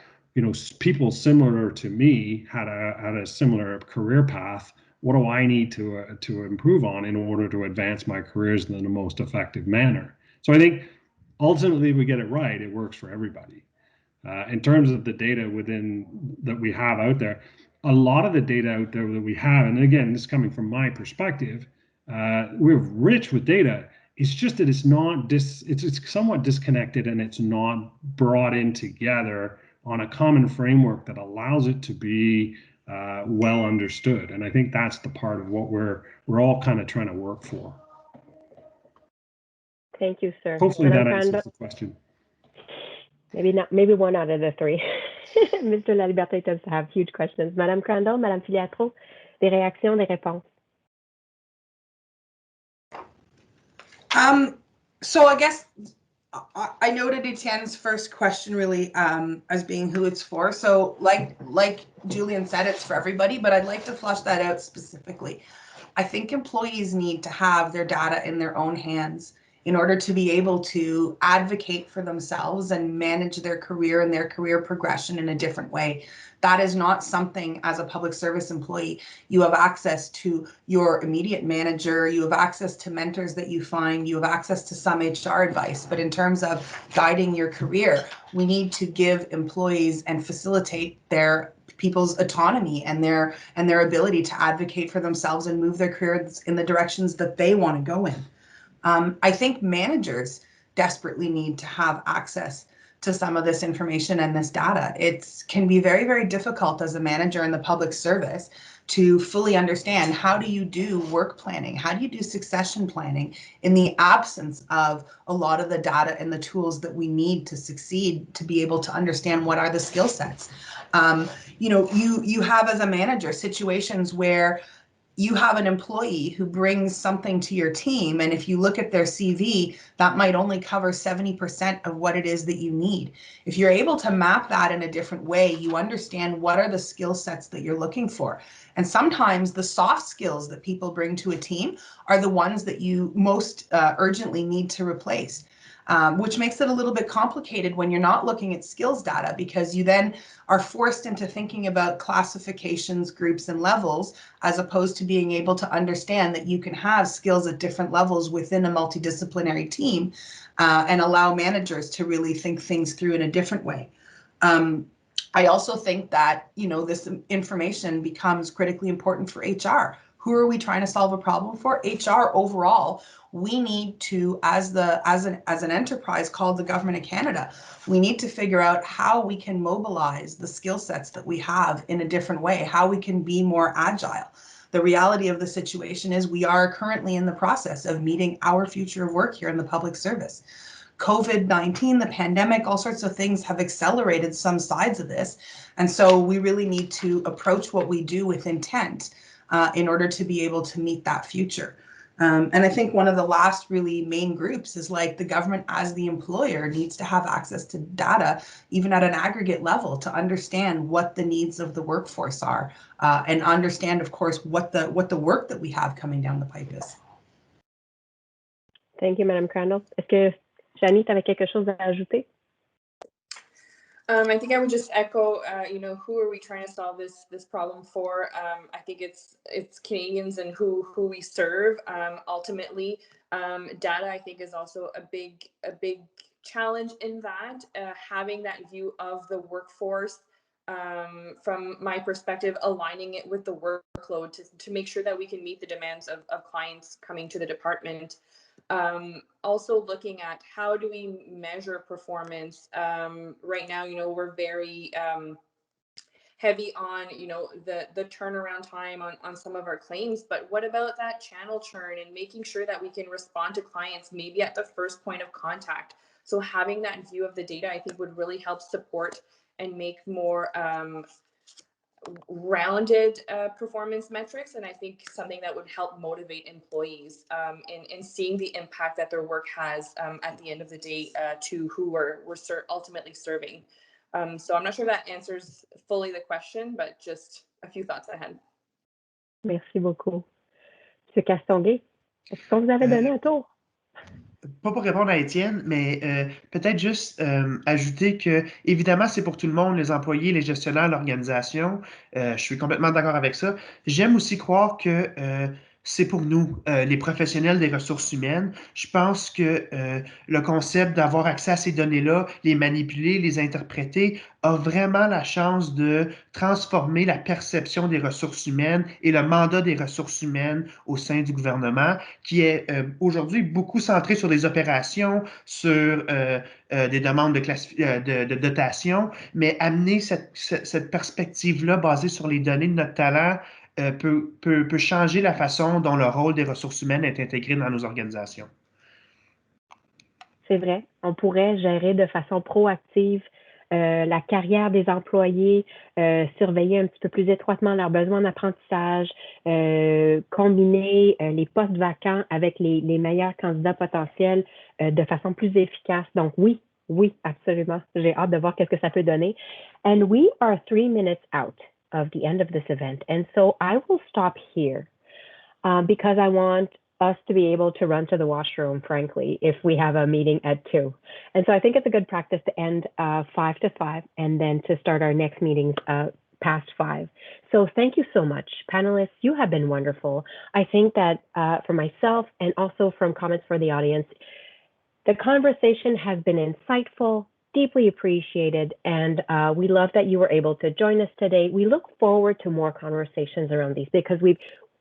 D: people similar to me had a similar career path. What do I need to improve on in order to advance my careers in the most effective manner? So I think ultimately, if we get it right, it works for everybody. In terms of the data that we have out there, a lot of the data out there that we have, and again, this is coming from my perspective, we're rich with data. It's just that it's somewhat disconnected and it's not brought in together on a common framework that allows it to be well understood. And I think that's the part of what we're all kind of trying to work for.
A: Thank you, sir.
D: Hopefully that answers the question.
A: Maybe not. Maybe one out of the three. Mr. Laliberté does have huge questions. Madame Crandall, Madame Filiatro, des réactions, des réponses.
C: So I guess I noted Etienne's first question really as being who it's for. So like Julian said, it's for everybody, but I'd like to flush that out specifically. I think employees need to have their data in their own hands in order to be able to advocate for themselves and manage their career and their career progression in a different way. That is not something as a public service employee. You have access to your immediate manager, you have access to mentors that you find, you have access to some HR advice. But in terms of guiding your career, we need to give employees and facilitate their people's autonomy and their ability to advocate for themselves and move their careers in the directions that they want to go in. I think managers desperately need to have access to some of this information and this data. It can be very, very difficult as a manager in the public service to fully understand, how do you do work planning? How do you do succession planning in the absence of a lot of the data and the tools that we need to succeed, to be able to understand what are the skill sets? You know, you have as a manager situations where you have an employee who brings something to your team, and if you look at their CV, that might only cover 70% of what it is that you need. If you're able to map that in a different way, you understand what are the skill sets that you're looking for. And sometimes the soft skills that people bring to a team are the ones that you most urgently need to replace. Which makes it a little bit complicated when you're not looking at skills data, because you then are forced into thinking about classifications, groups, and levels, as opposed to being able to understand that you can have skills at different levels within a multidisciplinary team, and allow managers to really think things through in a different way. I also think that, you know, this information becomes critically important for HR. Who are we trying to solve a problem for? HR overall. We need to, as an enterprise called the Government of Canada, we need to figure out how we can mobilize the skill sets that we have in a different way, how we can be more agile. The reality of the situation is we are currently in the process of meeting our future of work here in the public service. COVID-19, the pandemic, all sorts of things have accelerated some sides of this. And so we really need to approach what we do with intent in order to be able to meet that future. And I think one of the last really main groups is like the government as the employer needs to have access to data, even at an aggregate level, to understand what the needs of the workforce are, and understand, of course, what the work that we have coming down the pipe is.
A: Thank you, Madame Crandall. Est-ce que Shani, tu avais quelque chose à ajouter?
E: I think I would just echo, you know, who are we trying to solve this problem for? I think it's Canadians and who we serve. Ultimately, data, I think, is also a big challenge in that. Having that view of the workforce, from my perspective, aligning it with the workload to make sure that we can meet the demands of clients coming to the department. Also looking at how do we measure performance. Right now, you know, we're very heavy on, you know, the turnaround time on some of our claims, but what about that channel churn and making sure that we can respond to clients maybe at the first point of contact? So having that view of the data, I think, would really help support and make more rounded performance metrics, and I think something that would help motivate employees in seeing the impact that their work has at the end of the day to who we're ultimately serving. So I'm not sure if that answers fully the question, but just a few thoughts I had.
A: Merci beaucoup. Monsieur Castonguay, est-ce qu'on vous avait donné un tour?
B: Pas pour répondre à Étienne, mais peut-être juste ajouter que, évidemment, c'est pour tout le monde, les employés, les gestionnaires, l'organisation. Je suis complètement d'accord avec ça. J'aime aussi croire que c'est pour nous, les professionnels des ressources humaines. Je pense que le concept d'avoir accès à ces données-là, les manipuler, les interpréter, a vraiment la chance de transformer la perception des ressources humaines et le mandat des ressources humaines au sein du gouvernement, qui est aujourd'hui beaucoup centré sur des opérations, sur des demandes de dotation, mais amener cette perspective-là basée sur les données de notre talent peut changer la façon dont le rôle des ressources humaines est intégré dans nos organisations.
A: C'est vrai, on pourrait gérer de façon proactive la carrière des employés, surveiller un petit peu plus étroitement leurs besoins d'apprentissage, combiner les postes vacants avec les meilleurs candidats potentiels de façon plus efficace. Donc oui, absolument. J'ai hâte de voir qu'est-ce que ça peut donner. And we are 3 minutes out of the end of this event. And so I will stop here because I want us to be able to run to the washroom, frankly, if we have a meeting at 2. And so I think it's a good practice to end 5 to 5 and then to start our next meetings past 5. So thank you so much. Panelists, you have been wonderful. I think that for myself and also from comments for the audience, the conversation has been insightful, deeply appreciated. And we love that you were able to join us today. We look forward to more conversations around these because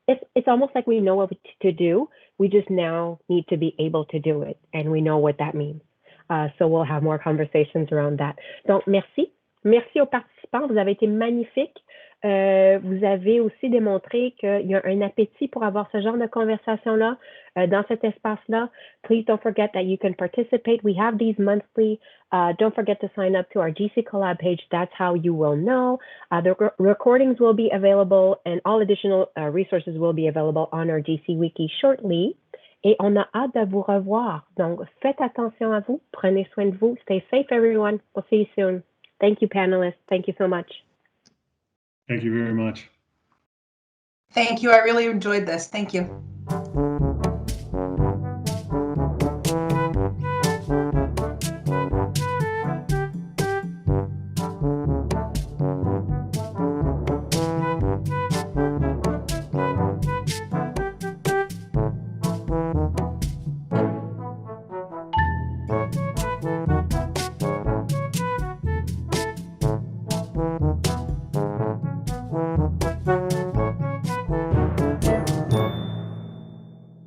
A: it's almost like we know what to do. We just now need to be able to do it, and we know what that means. So we'll have more conversations around that. Donc, merci. Merci aux participants. Vous avez été magnifiques. Vous avez aussi démontré qu'il y a un appétit pour avoir ce genre de conversation-là dans cet espace-là. Please don't forget that you can participate. We have these monthly. Don't forget to sign up to our GC Collab page. That's how you will know. The recordings will be available and all additional resources will be available on our GC Wiki shortly. Et on a hâte de vous revoir. Donc, faites attention à vous. Prenez soin de vous. Stay safe, everyone. We'll see you soon. Thank you, panelists. Thank you so much.
D: Thank you very much.
C: Thank you. I really enjoyed this. Thank you.